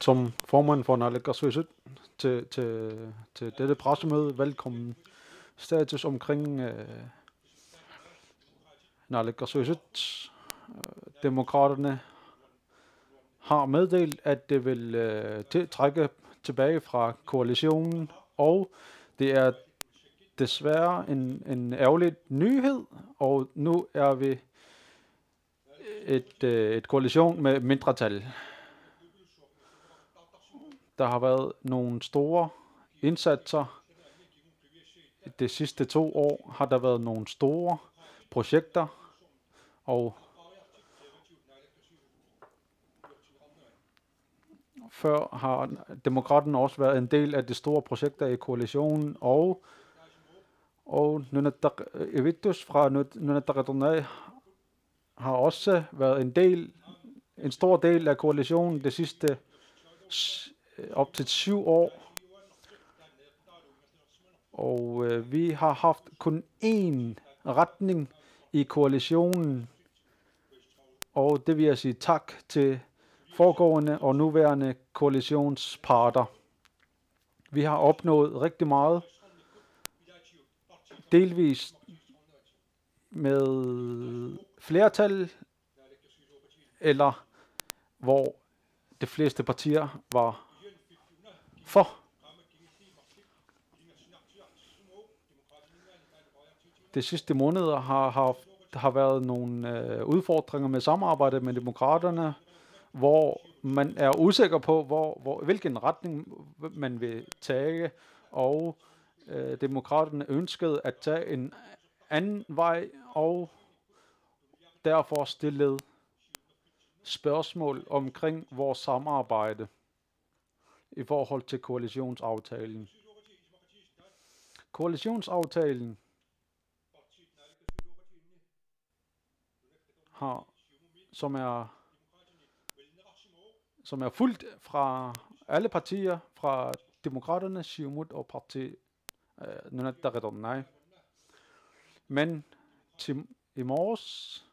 Som formand for naalakkersuisut til dette pressemøde, velkommen status omkring naalakkersuisut. Demokraterne har meddelt, at det vil trække tilbage fra koalitionen, og det er desværre en ærgerlig nyhed, og nu er vi et koalition med mindretal. Der har været nogle store indsatser. De sidste 2 år har der været nogle store projekter, og før har demokraterne også været en del af de store projekter i koalitionen, og Nunatak fra Nunatak har også været en stor del af koalitionen de sidste op til 7 år. Og vi har haft kun én retning i koalitionen, og det vil jeg sige tak til foregående og nuværende koalitionsparter. Vi har opnået rigtig meget, delvis med flertal, eller hvor de fleste partier var for. De sidste måneder har været nogle udfordringer med samarbejdet med demokraterne, hvor man er usikker på, hvilken retning man vil tage, og demokraterne ønskede at tage en anden vej, og derfor stillede spørgsmål omkring vores samarbejde i forhold til koalitionsaftalen. Koalitionsaftalen som er fuldt fra alle partier, fra demokraterne, Siumut og parti Nunatak. Men i morges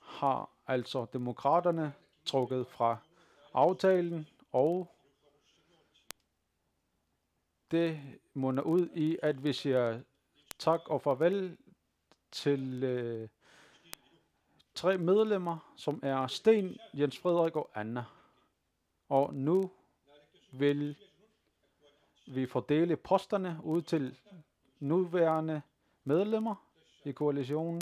har altså demokraterne trukket fra aftalen, og det munder ud i, at vi siger tak og farvel til 3 medlemmer, som er Sten, Jens Frederik og Anna. Og nu vil vi fordele posterne ud til nuværende medlemmer i koalitionen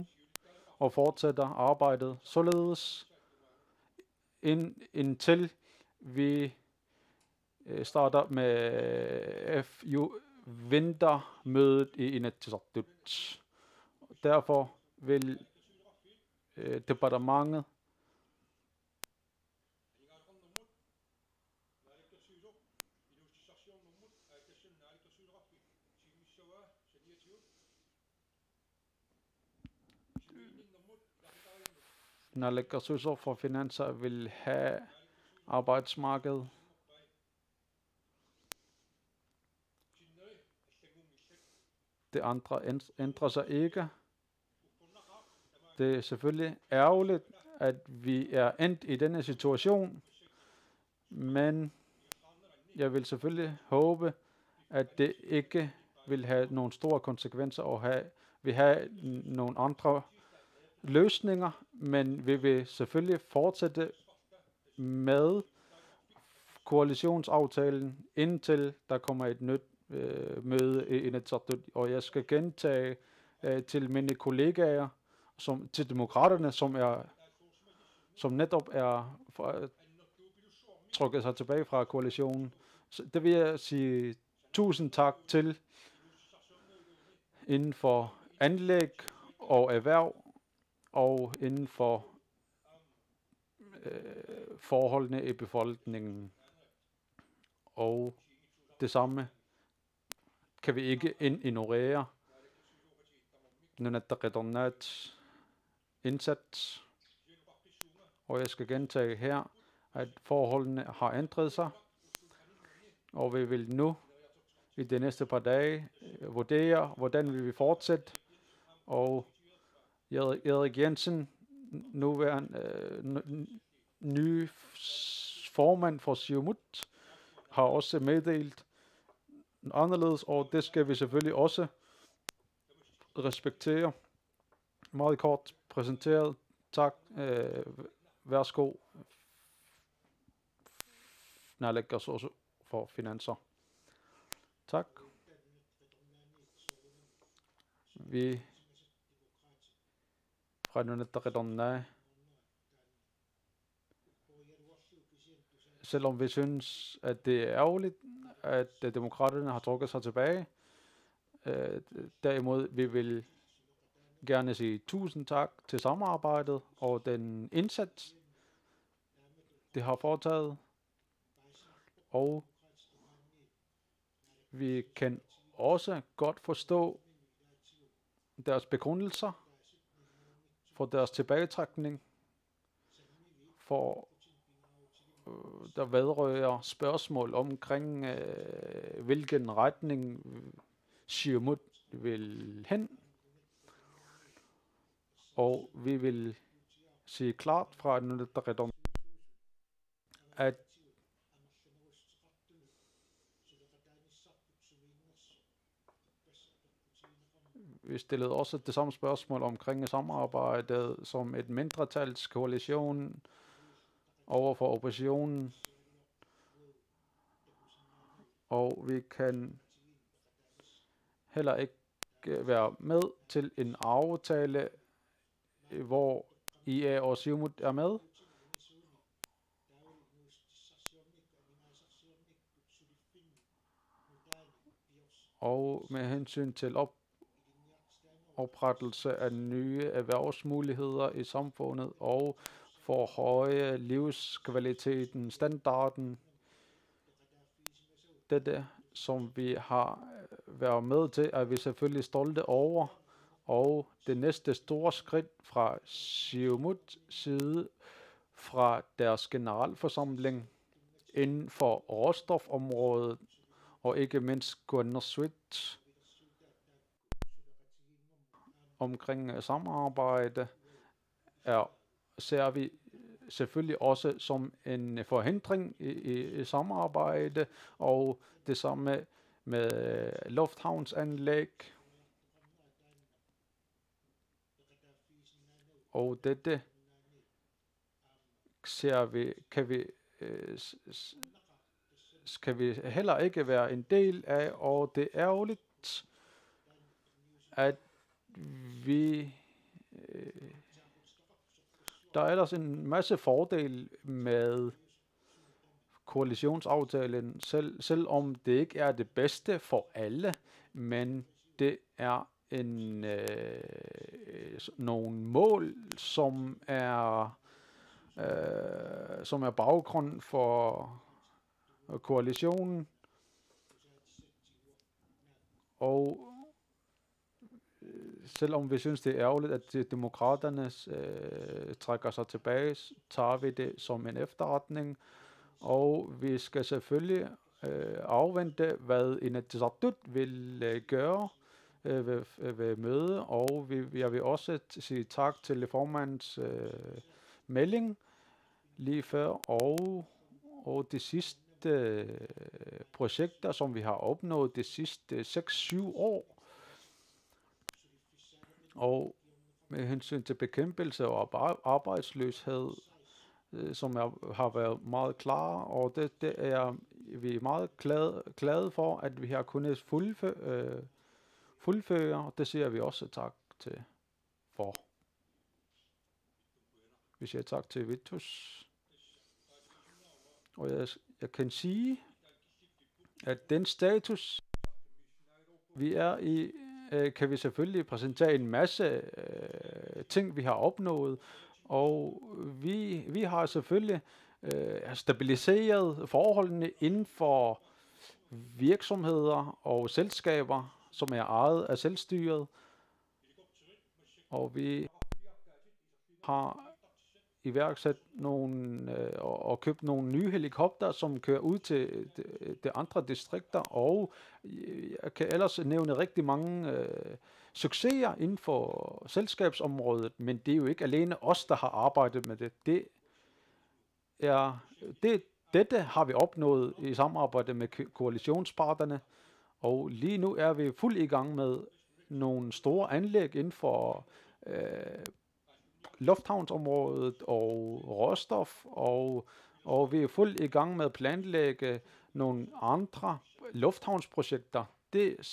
og fortsætter arbejdet således indtil vi starter med FU vintermødet i Inatsisartut. Derfor vil departementet naalakkersuisut for finanser vil have arbejdsmarkedet. Det andre ændrer sig ikke. Det er selvfølgelig ærgerligt, at vi er endt i denne situation, men jeg vil selvfølgelig håbe, at det ikke vil have nogle store konsekvenser og vi have nogle andre løsninger, men vi vil selvfølgelig fortsætte med koalitionsaftalen, indtil der kommer et nyt møde i Inatsisartut. Og jeg skal gentage til mine kollegaer, til demokraterne, som netop er trukket sig tilbage fra koalitionen. Så det vil jeg sige tusind tak til inden for anlæg og erhverv og inden for forholdene i befolkningen. Og det samme kan vi ikke ignorere. Nunatak indsats. Og jeg skal gentage her, at forholdene har ændret sig. Og vi vil nu i de næste par dage vurdere, hvordan vi vil fortsætte. Og Erik Jensen, nuværende nye formand for Siumut har også meddelt anderledes, og det skal vi selvfølgelig også respektere. Meget kort præsenteret. Tak. Værsgo. Naalakkersuisut for finanser. Tak. Vi fra Nunattaqitornaa, selvom vi synes, at det er ærgerligt, at demokraterne har trukket sig tilbage. Derimod vi vil gerne sige tusind tak til samarbejdet og den indsats, det har foretaget. Og vi kan også godt forstå deres begrundelser for deres tilbagetrækning, for der vedrører spørgsmål omkring, hvilken retning Siumut vil hen. Og vi vil sige klart fra Nunattaqitornaa, at vi stillede også det samme spørgsmål omkring samarbejdet som et mindretalskoalition over for oppositionen. Og vi kan heller ikke være med til en aftale, hvor IA og Siumut er med. Og med hensyn til oprettelse af nye erhvervsmuligheder i samfundet og forhøje livskvaliteten, standarden, dette som vi har været med til, er vi selvfølgelig stolte over. Og det næste store skridt fra Siumuts side, fra deres generalforsamling inden for råstofområdet, og ikke mindst Kuannersuit omkring samarbejde, ser vi selvfølgelig også som en forhindring i samarbejde, og det samme med lufthavnsanlæg. Og dette skal vi heller ikke være en del af, og det er ærgerligt, at der er ellers en masse fordele med koalitionsaftalen, selvom det ikke er det bedste for alle, men det er nogle mål, som er baggrund for koalitionen. Og selvom vi synes, det er ærgerligt, at demokraterne trækker sig tilbage, tager vi det som en efterretning. Og vi skal selvfølgelig afvente, hvad Inatsisartut vil gøre ved møde. Og jeg vil også sige tak til formandens melding lige før. Og de sidste projekter, som vi har opnået de sidste 6-7 år. Og med hensyn til bekæmpelse og arbejdsløshed, som har været meget klar, og det er vi meget glade for, at vi har kunnet fuldføre, og det siger vi også tak til for. Vi siger tak til Vitus. Og jeg kan sige, at den status, vi er i, kan vi selvfølgelig præsentere en masse ting, vi har opnået, og vi har selvfølgelig stabiliseret forholdene inden for virksomheder og selskaber, som er ejet af selvstyret, og vi har iværksat og købt nogle nye helikopter, som kører ud til de andre distrikter, og jeg kan ellers nævne rigtig mange succeser inden for selskabsområdet, men det er jo ikke alene os, der har arbejdet med det. Dette har vi opnået i samarbejde med koalitionsparterne, og lige nu er vi fuld i gang med nogle store anlæg inden for lufthavnsområdet og råstof, og vi er fuldt i gang med at planlægge nogle andre lufthavnsprojekter. Det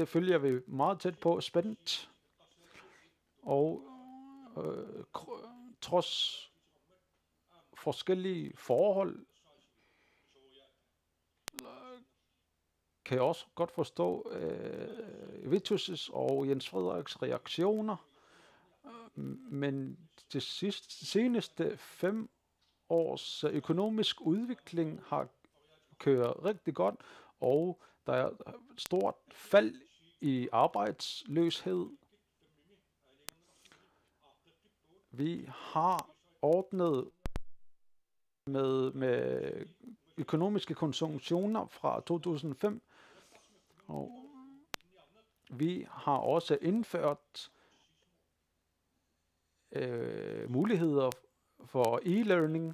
følger vi meget tæt på, spændt, og trods forskellige forhold kan jeg også godt forstå Vitus' og Jens Frederiks reaktioner, men det seneste 5 års økonomisk udvikling har kørt rigtig godt, og der er stort fald i arbejdsløshed. Vi har ordnet med økonomiske konsumtioner fra 2005, og vi har også indført muligheder for e-learning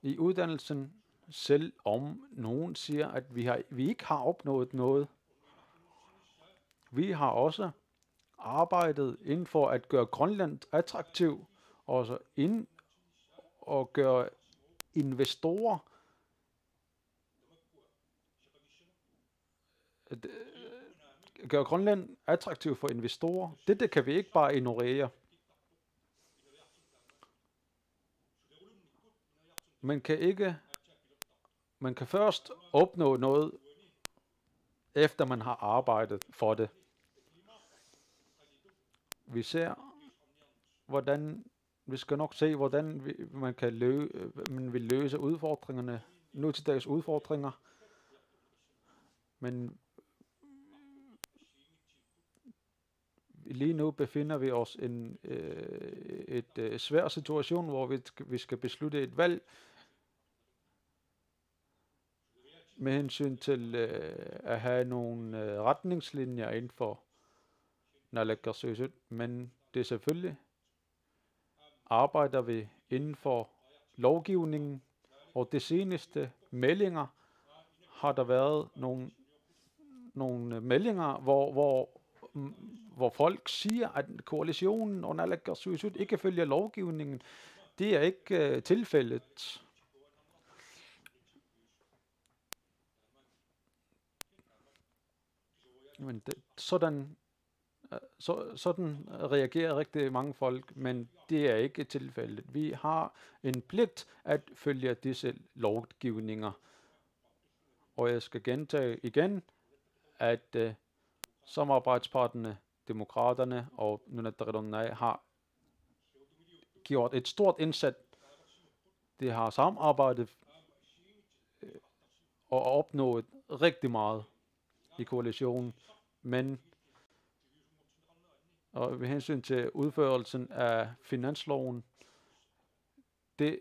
i uddannelsen, selvom nogen siger, at vi ikke har opnået noget. Vi har også arbejdet inden for at gøre Grønland attraktiv, og gøre investorer gøre Grønland attraktiv for investorer. Dette kan vi ikke bare ignorere. Man kan først opnå noget, efter man har arbejdet for det. Vi skal nok se, hvordan man vil løse udfordringerne, nu til dags udfordringer. Men lige nu befinder vi os i et svær situation, hvor vi skal beslutte et valg med hensyn til at have nogle retningslinjer inden for naalakkersuisut, men det er selvfølgelig arbejder vi inden for lovgivningen, og de seneste meldinger har der været nogle meldinger, hvor folk siger, at koalitionen og naalakkersuisut ikke følger lovgivningen. Det er ikke tilfældet. Men sådan reagerer rigtig mange folk, men det er ikke tilfældet. Vi har en pligt at følge disse lovgivninger. Og jeg skal gentage igen, at samarbejdspartnerne, demokraterne og Nunatta-Qitornai har gjort et stort indsats. De har samarbejdet og opnået rigtig meget i koalitionen, men og ved hensyn til udførelsen af finansloven, det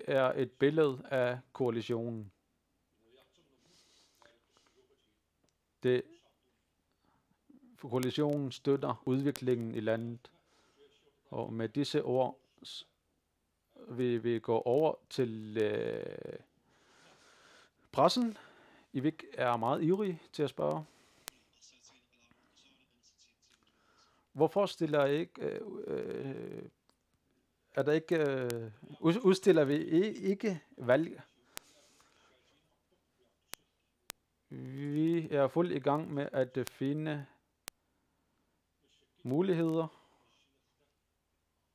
er et billede af koalitionen. Koalitionen støtter udviklingen i landet. Og med disse ord vil vi gå over til pressen. Ivik er meget ivrig til at spørge. Hvorfor udstiller vi ikke valg? Vi er fuldt i gang med at finde muligheder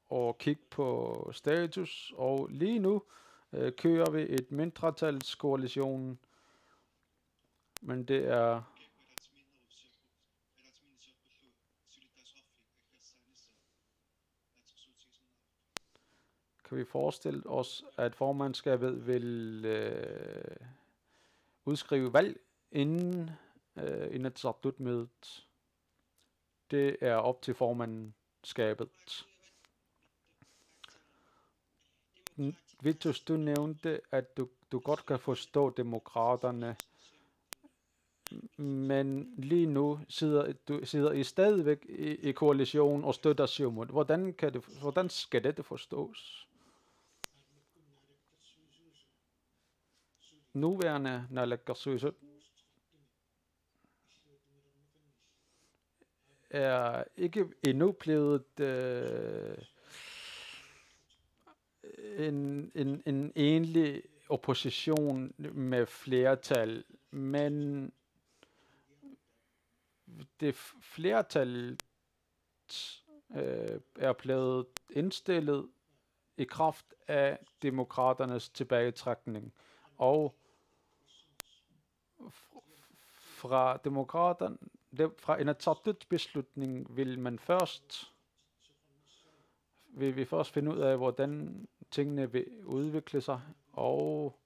og kigge på status, og lige nu kører vi et mindretalskoalition, men det er kan vi forestille os, at formandskabet vil udskrive valg inden Inatsisartut-mødet. Det er op til formanden. formandskabet. Vitus, du nævnte, at du godt kan forstå demokraterne, men lige nu sidder I stadigvæk i koalition og støtter Siumut. Hvordan skal dette forstås? Nuværende naalakkersuisut er ikke endnu blevet en egentlig opposition med flertal, men det flertal er blevet indstillet i kraft af demokraternes tilbagetrækning. Og fra Inatsisartuts beslutning vil vi først finde ud af, hvordan tingene vil udvikle sig, og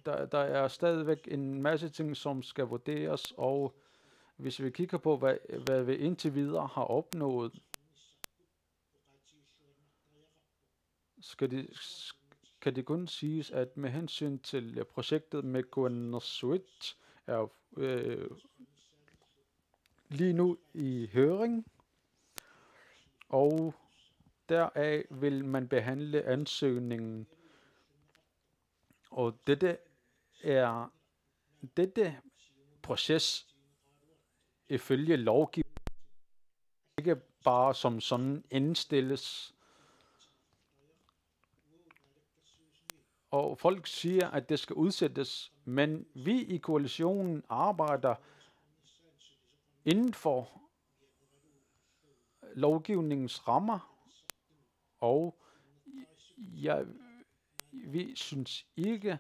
der er stadigvæk en masse ting, som skal vurderes, og hvis vi kigger på, hvad vi indtil videre har opnået, kan det kun siges, at med hensyn til projektet med Kuannersuit er lige nu i høring, og deraf vil man behandle ansøgningen. Og dette proces ifølge lovgivningen ikke bare som sådan indstilles. Og folk siger, at det skal udsættes, men vi i koalitionen arbejder inden for lovgivningens rammer, og vi synes ikke,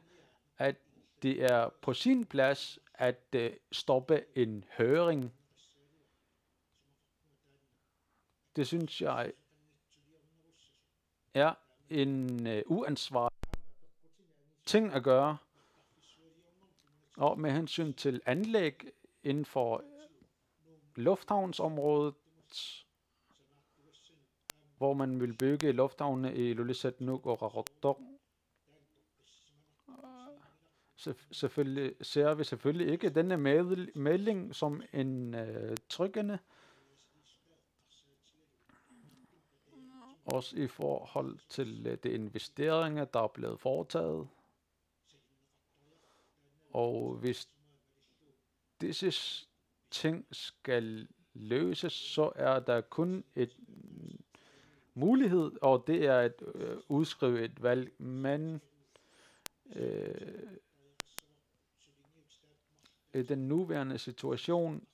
at det er på sin plads at stoppe en høring. Det synes jeg er en uansvarlig ting at gøre. Og med hensyn til anlæg inden for lufthavnsområdet, hvor man vil bygge lufthavne i Ilulissat Nuuk og Qaqortoq, ser vi selvfølgelig ikke denne melding som en tryggende, også i forhold til de investeringer, der er blevet foretaget. Og hvis disse ting skal løses, så er der kun et mulighed, og det er at udskrive et valg, men i den nuværende situation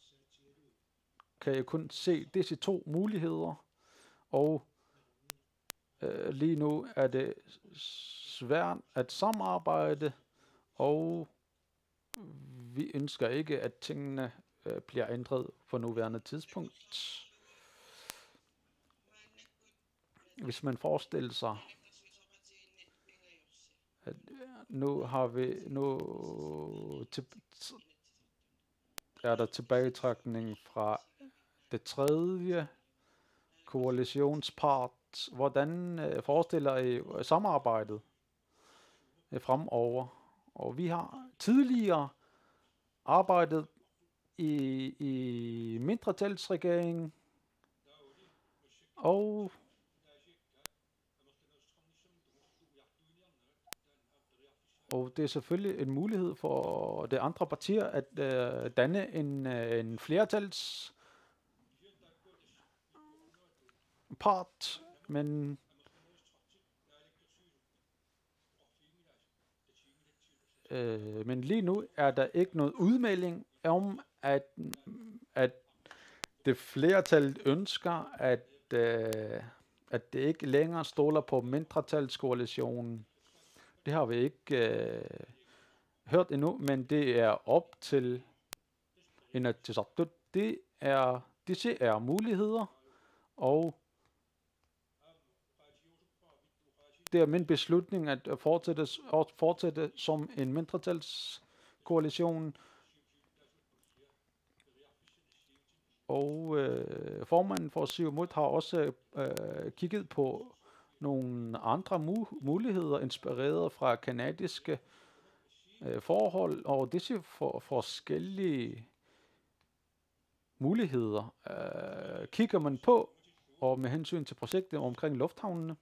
kan jeg kun se disse to muligheder, og lige nu er det svært at samarbejde, og vi ønsker ikke, at tingene bliver ændret på nuværende tidspunkt. Hvis man forestiller sig, at nu er der tilbagetrækning fra det tredje koalitionspart. Hvordan forestiller I samarbejdet fremover? Og vi har tidligere arbejdet i mindretalsregeringen, og det er selvfølgelig en mulighed for de andre partier at danne en flertalspart, men lige nu er der ikke noget udmelding om, at det flertal ønsker, at det ikke længere stoler på mindretalskoalitionen. Det har vi ikke hørt endnu, men det er op til Inatsisartut. Disse er muligheder, og det er min beslutning at fortsætte som en mindretalskoalition. Og formanden for Siumut har også kigget på nogle andre muligheder, inspireret fra kanadiske forhold, og disse forskellige muligheder kigger man på, og med hensyn til projektet omkring lufthavnene,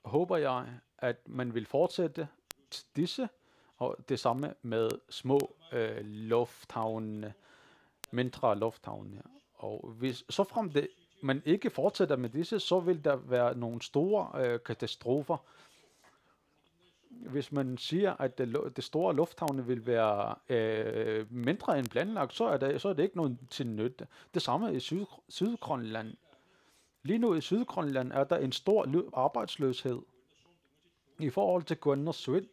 håber jeg, at man vil fortsætte disse, og det samme med små lufthavne, mindre lufthavne. Og hvis så frem det man ikke fortsætter med disse, så vil der være nogle store katastrofer. Hvis man siger, at det store lufthavne vil være mindre end planlagt, så er det ikke noget til nytte. Det samme i Sydgrønland. Lige nu i Sydgrønland er der en stor arbejdsløshed. I forhold til Kuannersuit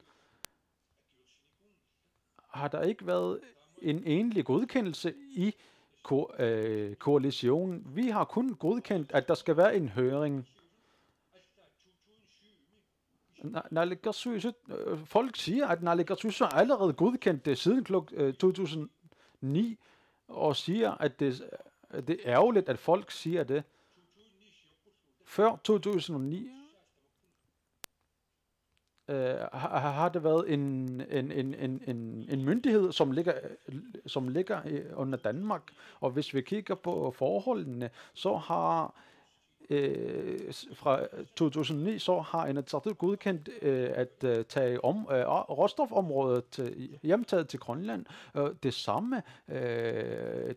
har der ikke været en egentlig godkendelse i koalitionen. Vi har kun godkendt, at der skal være en høring. Folk siger, at Naalakkersuisut har allerede godkendt det siden 2009, og siger, at det er ærgerligt, at folk siger det. Før 2009 har det været en myndighed, som ligger under Danmark. Og hvis vi kigger på forholdene, så har fra 2009 så har Inatsisartut godkendt at tage råstofområdet hjemtaget til Grønland.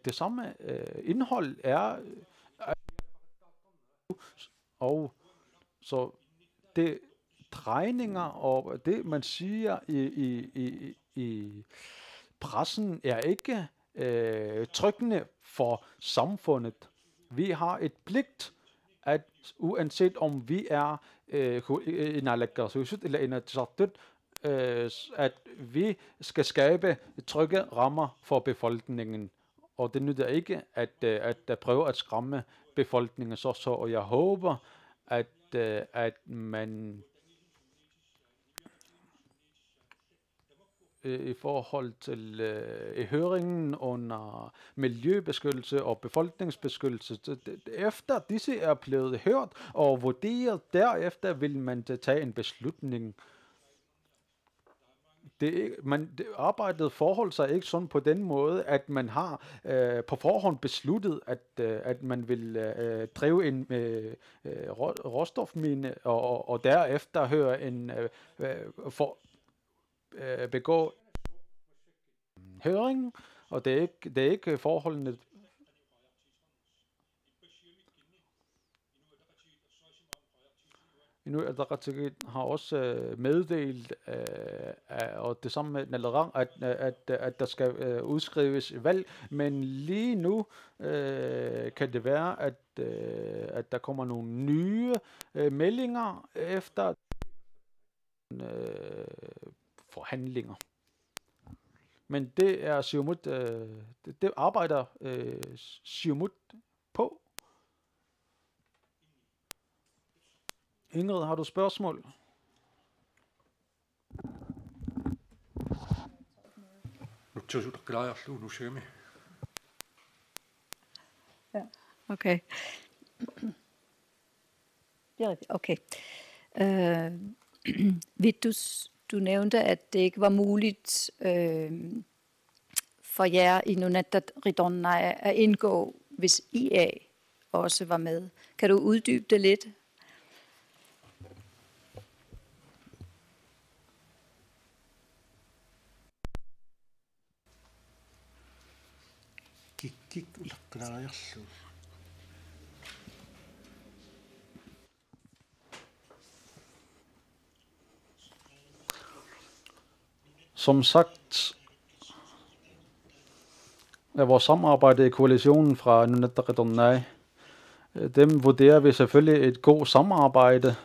Det samme indhold er og så det drejninger og det man siger i pressen er ikke tryggende for samfundet. Vi har et pligt at uanset om vi er i Naalakkersuisut eller Inatsisartut, at vi skal skabe trygge rammer for befolkningen. Og det nytter ikke at prøve at skræmme befolkningen så. Og jeg håber, at man i forhold til høringen under miljøbeskyttelse og befolkningsbeskyttelse. Efter disse er blevet hørt og vurderet, derefter vil man tage en beslutning. Arbejdet forholder sig ikke sådan på den måde, at man har på forhånd besluttet, at man vil drive en råstofmine og derefter høre begå høring, og det er ikke forholdene. Inuit Ataqatigiit har også meddelt, og det samme med Naleraq, at der skal udskrives valg, men lige nu kan det være, at der kommer nogle nye meldinger efter forhandlinger. Men det er Siumut, det arbejder Siumut på. Ingrid, har du spørgsmål? Ja, okay. Okay. Du nævnte, at det ikke var muligt for jer i Nunatta-Ridonnai at indgå, hvis IA også var med. Kan du uddybe det lidt? Som sagt er vores samarbejde i koalitionen fra Nunatta-Ridonnai. Dem vurderer vi selvfølgelig et godt samarbejde,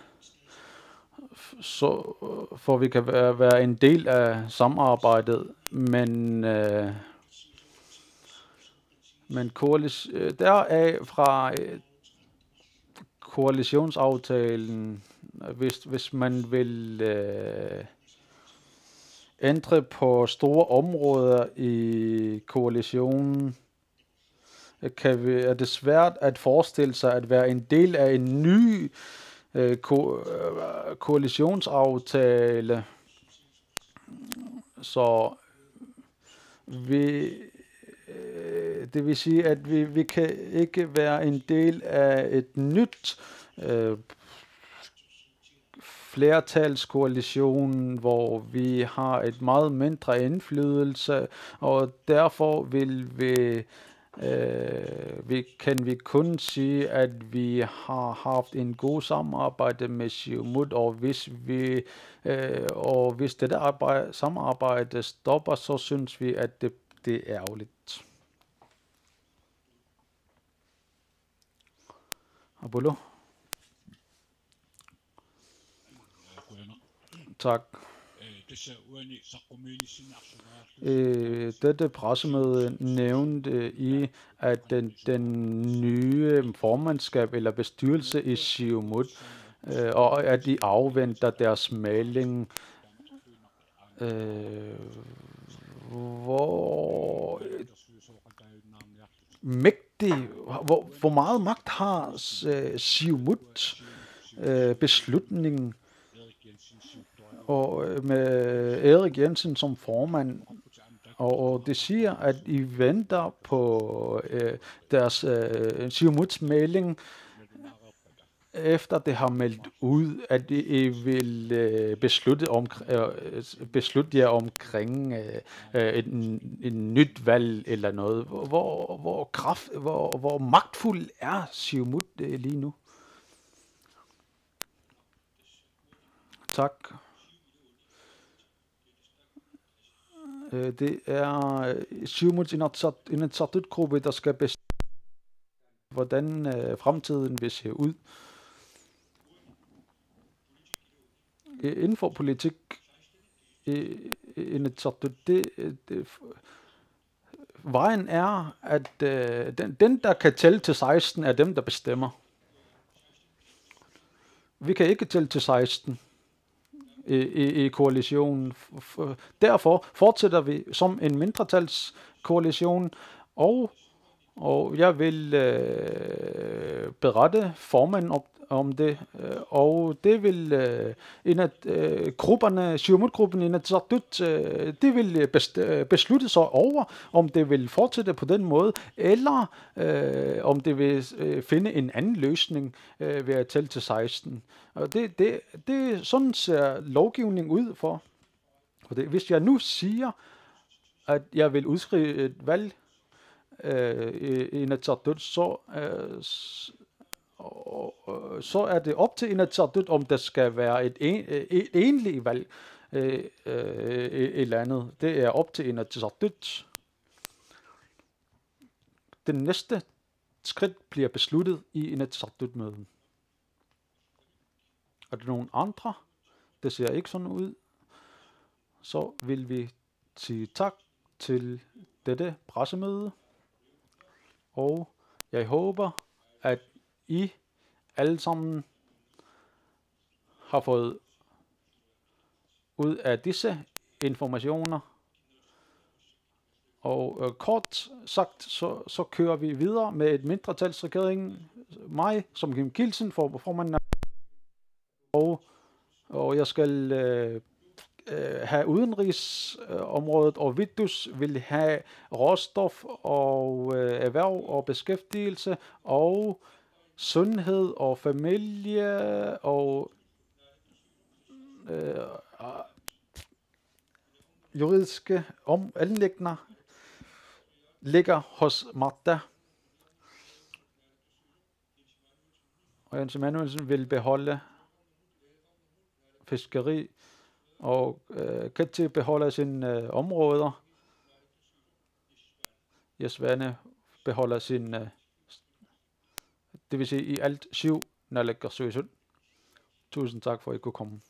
så for vi kan være en del af samarbejdet, men deraf fra koalitionsaftalen, hvis man vil ændre på store områder i koalitionen. Er det svært at forestille sig at være en del af en ny koalitionsaftale. Så det vil sige, at vi kan ikke være en del af et nyt flertalskoalition, hvor vi har et meget mindre indflydelse, og derfor kan vi kun sige, at vi har haft en god samarbejde med Siumut, og hvis det samarbejde stopper, så synes vi, at det er ærgerligt. Apollo? Tak. Dette pressemøde nævnte i, at den nye formandskab eller bestyrelse i Siumut, og at de afventer deres melding. Hvor mægtig, hvor meget magt har Siumut beslutningen, og med Erik Jensen som formand, og det siger, at I venter på deres Siumuts melding, efter det har meldt ud, at I vil beslutte jer omkring en nyt valg eller noget. Hvor magtfuld er Siumut lige nu? Tak. Det er Siumuts Inatsisartut-gruppe, der skal bestemme, hvordan fremtiden vil se ud. Inden for politik, vejen er, at den, der kan tælle til 16, er dem, der bestemmer. Vi kan ikke tælle til 16 i koalitionen. Derfor fortsætter vi som en mindretalskoalition, og jeg vil berette formanden om det, og det vil grupperne, Siumut-gruppen i Inatsisartut, det vil beslutte sig over, om det vil fortsætte på den måde, eller om det vil finde en anden løsning ved at tælle til 16. Og sådan ser lovgivning ud for. Hvis jeg nu siger, at jeg vil udskrive et valg i Inatsisartut, så er det op til Inatsisartut, om der skal være et egentligt valg i landet. Det er op til Inatsisartut. Den næste skridt bliver besluttet i Inatsisartut-mødet. Er der nogen andre? Det ser ikke sådan ud. Så vil vi sige tak til dette pressemøde. Og jeg håber, at I alle sammen har fået ud af disse informationer. Og kort sagt, så kører vi videre med et mindretalsregering. Mig som Kim Kielsen formanden, og jeg skal have udenrigsområdet, og Vitus vil have råstof og erhverv og beskæftigelse og sundhed og familie og juridiske anliggender ligger hos Martha. Og Jens Emanuelsen vil beholde fiskeri, og Ketty beholder sine områder. Jesvane beholder sin, det vil sige i alt 7 naalakkersuisut. Tusind tak for, at I kunne komme.